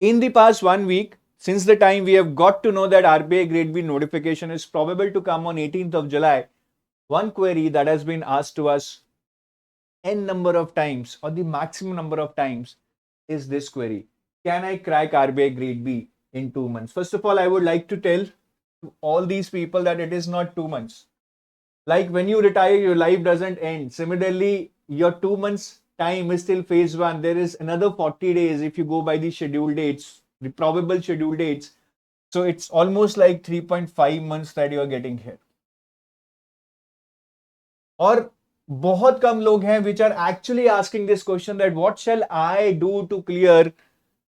In the past 1 week, since the time we have got to know that RBI Grade B notification is probable to come on 18th of July, one query that has been asked to us n number of times or the maximum number of times is this query: can I crack RBI Grade B in 2 months? First of all, I would like to tell to all these people that it is not 2 months. Like when you retire, your life doesn't end. Similarly, your 2 months time is still phase one. There is another 40 days if you go by the scheduled dates, the probable scheduled dates. So it's almost like 3.5 months that you are getting here. और बहुत कम लोग हैं which are actually asking this question that what shall I do to clear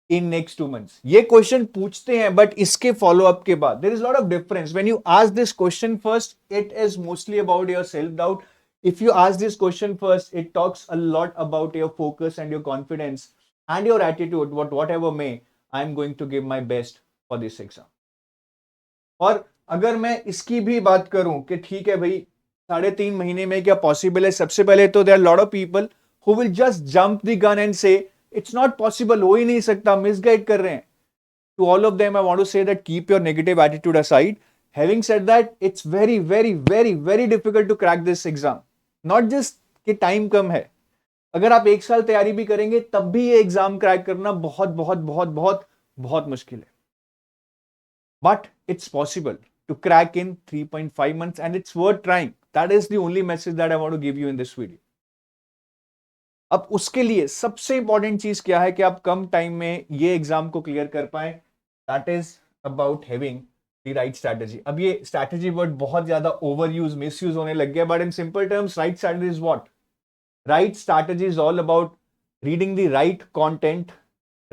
in next 2 months. ये question पूछते हैं but इसके follow up के बाद there is lot of difference. When you ask this question first, it is mostly about your self doubt. If you ask this question first, it talks a lot about your focus and your confidence and your attitude. Whatever may, I am going to give my best for this exam. और अगर मैं इसकी भी बात करूं कि ठीक है भाई 3.5 महीने में क्या पॉसिबल है, सबसे पहले तो there are lot of people who will just jump the gun and say it's not possible, हो ही नहीं सकता, मिसगाइड कर रहे हैं. To all of them, I want to say that keep your negative attitude aside. Having said that, it's very, very, very, very difficult to crack this exam. Not just कि time कम है, अगर आप 1 साल तैयारी भी करेंगे तब भी ये एग्जाम क्रैक करना बहुत बहुत बहुत बहुत बहुत मुश्किल है. But it's possible to crack in 3.5 months and it's worth trying. That is the only message that I want to give you in this video. अब उसके लिए सबसे इंपॉर्टेंट चीज क्या है कि आप कम टाइम में ये एग्जाम को क्लियर कर पाए. That is about having the right strategy. अब ये स्ट्रैटेजी वर्ड बहुत ज्यादा ओवर यूज मिस यूज होने लग गया, but in simple terms right strategy is what? Right strategy is all about reading the right content,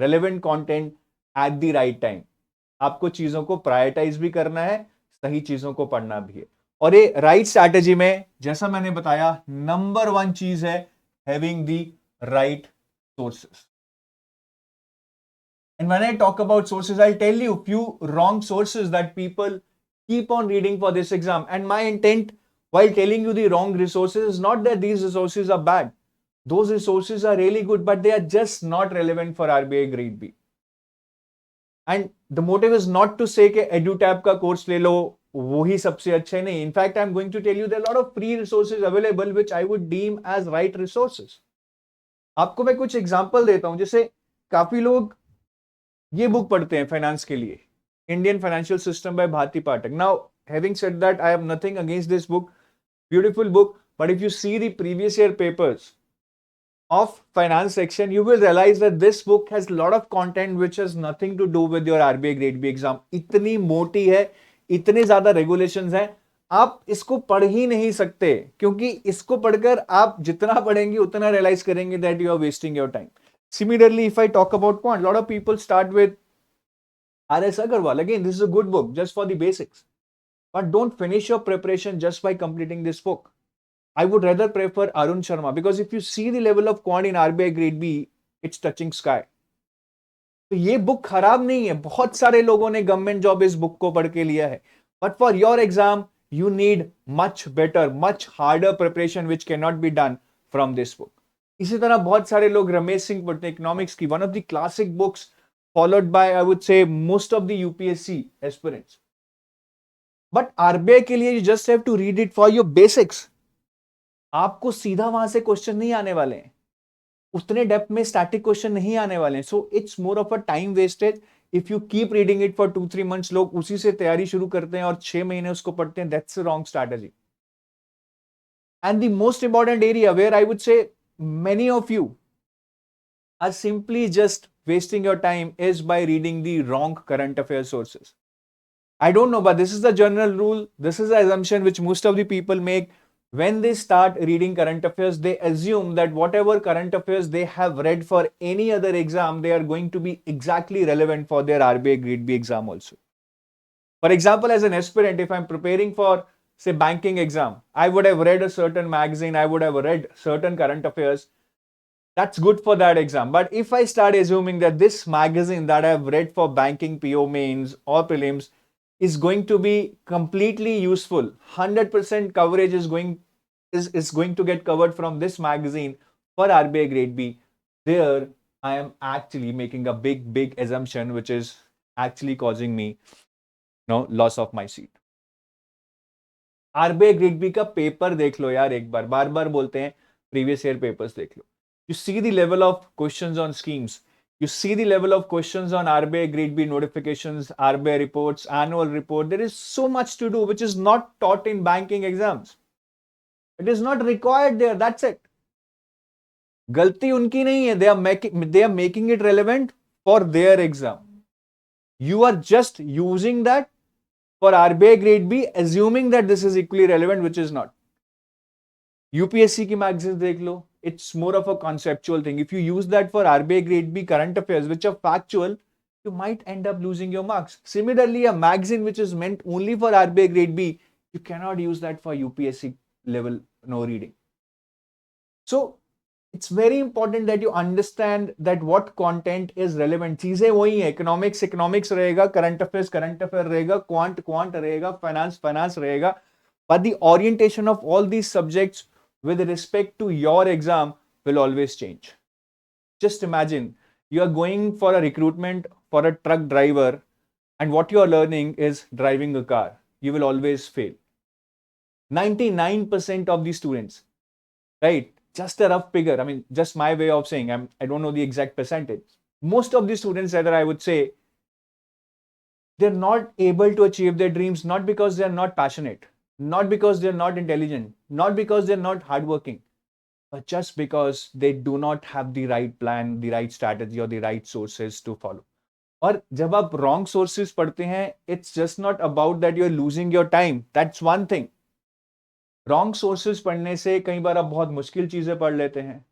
relevant content at the right time. आपको चीजों को प्रायोरिटाइज भी करना है, सही चीजों को पढ़ना भी है. और ये राइट स्ट्रैटेजी में जैसा मैंने बताया नंबर 1 चीज है having the right sources. And when I talk about sources, I'll tell you few wrong sources that people keep on reading for this exam. And my intent while telling you the wrong resources is not that these resources are bad. Those resources are really good, but they are just not relevant for RBI Grade B. And the motive is not to say कि EduTab का course ले लो वो ही सबसे अच्छे नहीं. In fact I am going to tell you there lot of free resources available which I would deem as right resources. आपको मैं कुछ एग्जांपल देता हूं. जैसे काफी लोग ये बुक पढ़ते हैं फाइनेंस के लिए, Indian financial system by Bharati Pathak. Now having said that, I have nothing against this book, beautiful book, but if you see the previous year papers of finance section, you will realize that this book has a lot of content which has nothing to do with your RBI Grade B exam. इतनी मोटी है, इतने ज्यादा regulations हैं, आप इसको पढ़ ही नहीं सकते, क्योंकि इसको पढ़कर आप जितना पढ़ेंगे उतना रियलाइज करेंगे that you are wasting your time. Similarly, if I talk about quant, a lot of people start with R.S. Agarwal. Again, this is a good book just for the basics, but don't finish your preparation just by completing this book. I would rather prefer Arun Sharma, because if you see the level of quant in RBI Grade B, it's touching sky. तो ये book खराब नहीं है, बहुत सारे लोगों ने government job इस बुक को पढ़ के लिया है, but for your exam you need much better, much harder preparation which cannot be done from this book. इसी तरह बहुत सारे लोग रमेश सिंह पढ़ते हैं इकोनॉमिक्स की, one of the classic books followed by I would say most of the UPSC aspirants. But RBI के लिए you just have to read it for your basics. आपको सीधा वहां से क्वेश्चन नहीं आने वाले हैं, उतने डेप्थ में स्टैटिक क्वेश्चन नहीं आने वाले हैं. So it's more of a time wastage if you keep reading it for 2-3 months. लोग उसी से तैयारी शुरू करते हैं और 6 महीने उसको पढ़ते हैं. That's a wrong strategy. And the most important area where I would say many of you are simply just wasting your time is by reading the wrong current affairs sources. I don't know, but this is the general rule. This is the assumption which most of the people make. When they start reading current affairs, they assume that whatever current affairs they have read for any other exam, they are going to be exactly relevant for their RBI Grade B exam also. For example, as an aspirant, if I'm preparing for, say, banking exam, I would have read a certain magazine, I would have read certain current affairs. That's good for that exam. But if I start assuming that this magazine that I've read for banking PO mains or prelims is going to be completely useful, 100% coverage is going to get covered from this magazine for RBI Grade B, there I am actually making a big assumption which is actually causing me loss of my seat. RBI grade B का paper देख लो यार, एक बार, बार बार बोलते हैं previous year papers देख लो. You see the level of questions on schemes. You see the level of questions on RBI grade B notifications, RBI reports, annual report. There is so much to do which is not taught in banking exams. It is not required there. That's it. गलती उनकी नहीं है. They are making it relevant for their exam. You are just using that for RBI grade B, assuming that this is equally relevant, which is not. UPSC की magazines देख लो. It's more of a conceptual thing. If you use that for RBI grade B current affairs, which are factual, you might end up losing your marks. Similarly, a magazine which is meant only for RBI grade B, you cannot use that for UPSC level reading. So it's very important that you understand that what content is relevant. चीजें वही है. Economics रहेगा, current affairs रहेगा, quant रहेगा, finance रहेगा. But the orientation of all these subjects with respect to your exam will always change. Just imagine you are going for a recruitment for a truck driver, and what you are learning is driving a car. You will always fail. 99% of the students, right? Just a rough figure. I mean, just my way of saying, I don't know the exact percentage. Most of the students, rather, I would say, they're not able to achieve their dreams, not because they're not passionate, not because they're not intelligent, not because they're not hardworking, but just because they do not have the right plan, the right strategy, or the right sources to follow. और जब आप wrong sources पढ़ते हैं, it's just not about that you're losing your time. That's one thing. Wrong sources पढ़ने से कई बार आप बहुत मुश्किल चीजें पढ़ लेते हैं,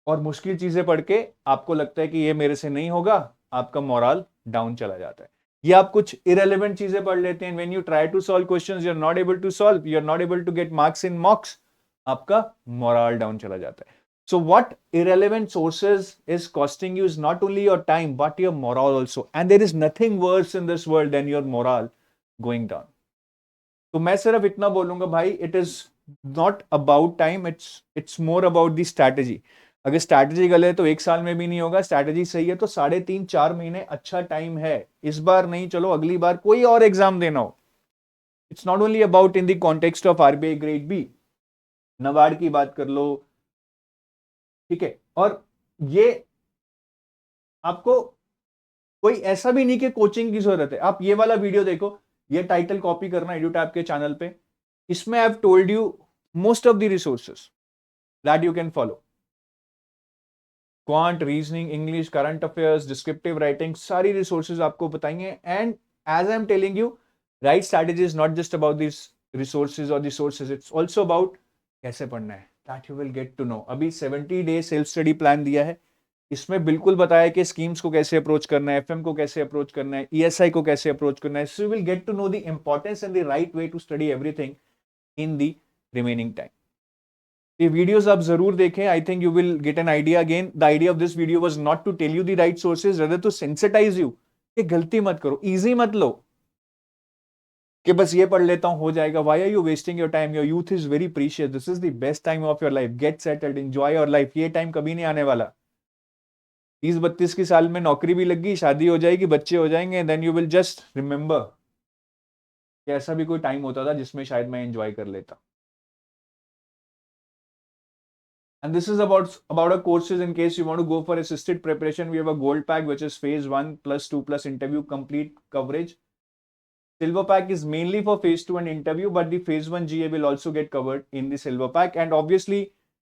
और मुश्किल चीजें पढ़ के आपको लगता है कि ये मेरे से नहीं होगा, आपका मोरल डाउन चला जाता है. या आप कुछ irrelevant चीजें पढ़ लेते हैं. When you try to solve questions, you're not able to solve, you're not able to get marks in mocks, आपका मोरल डाउन चला जाता है. So what irrelevant sources is costing you is not only your time but your morale also, and there is nothing worse in this world than your morale going down. तो मैं सिर्फ इतना बोलूंगा भाई, it is not about time, it's more about the strategy. अगर strategy गलत है तो एक साल में भी नहीं होगा. स्ट्रैटेजी सही है तो 3.5-4 महीने अच्छा टाइम है. इस बार नहीं, चलो अगली बार कोई और एग्जाम देना हो. It's not only about in the context of RBI grade B. NABARD की बात कर लो, ठीक है. और ये आपको कोई ऐसा भी नहीं कि कोचिंग की जरूरत है. आप ये वाला वीडियो देखो, ये टाइटल कॉपी करना एडुटैब के चैनल पे. इसमें I have told you most of the resources that you can follow. Quant, reasoning, English, current affairs, descriptive writing, सारी रिसोर्सेज आपको बताएंगे. And as I am telling you, right strategy is not just about this resources और resources, it's also about कैसे पढ़ना है. That you will get to know. अभी 70 day self study plan दिया है. इसमें बिल्कुल बताया कि स्कीम्स को कैसे अप्रोच करना है, एफएम को कैसे अप्रोच करना है, ईएसआई को कैसे अप्रोच करना है. So you will get to know the importance and the right way to study everything in the remaining time. ये वीडियोस आप जरूर देखें. I think you will get an idea. Again, the idea of this video was not to tell you the right sources, rather to sensitize you कि गलती मत करो, easy मत लो कि बस ये पढ़ लेता हूं हो जाएगा. Why are you wasting your time? Your youth is very precious. This is the best time of your life. Get settled, enjoy your life. ये टाइम कभी नहीं आने वाला. 30-32 की साल में नौकरी भी लग गई, शादी हो जाएगी, बच्चे हो जाएंगे, then you will just remember कि ऐसा भी कोई टाइम होता था जिसमें शायद मैं एंजॉय कर लेता. And this is about our courses. In case you want to go for assisted preparation, we have a gold pack which is phase 1 plus 2 plus interview complete coverage. Silver pack is mainly for phase 2 and interview, but the phase 1 GA will also get covered in the silver pack. And obviously,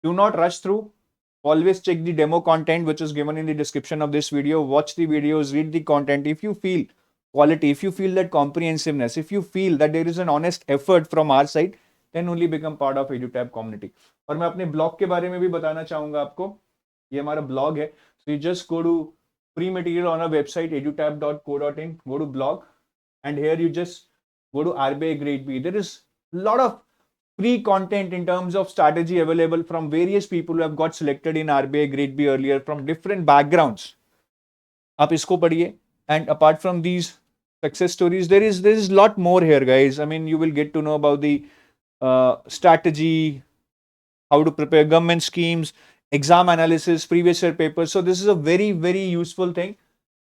do not rush through. Always check the demo content which is given in the description of this video. Watch the videos, read the content. If you feel quality, if you feel that comprehensiveness, if you feel that there is an honest effort from our side, then only become part of EduTab community. और मैं अपने blog के बारे में भी बताना चाहूंगा आपको. ये हमारा ब्लॉग है. So you just go to free material on our website edutab.co.in, go to blog, and here you just go to RBI grade B. There is a lot of free content in terms of strategy available from various people who have got selected in RBI grade B earlier from different backgrounds. आप इसको पढ़िए. And apart from these success stories, there is lot more here, guys. I mean, you will get to know about the strategy, how to prepare government schemes, exam analysis, previous year papers. So this is a very, very useful thing.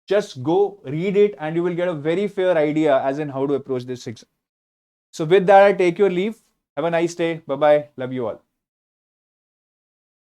Just go read it and you will get a very fair idea as in how to approach this exam. So with that, I take your leave. Have a nice day. Bye-bye. Love you all.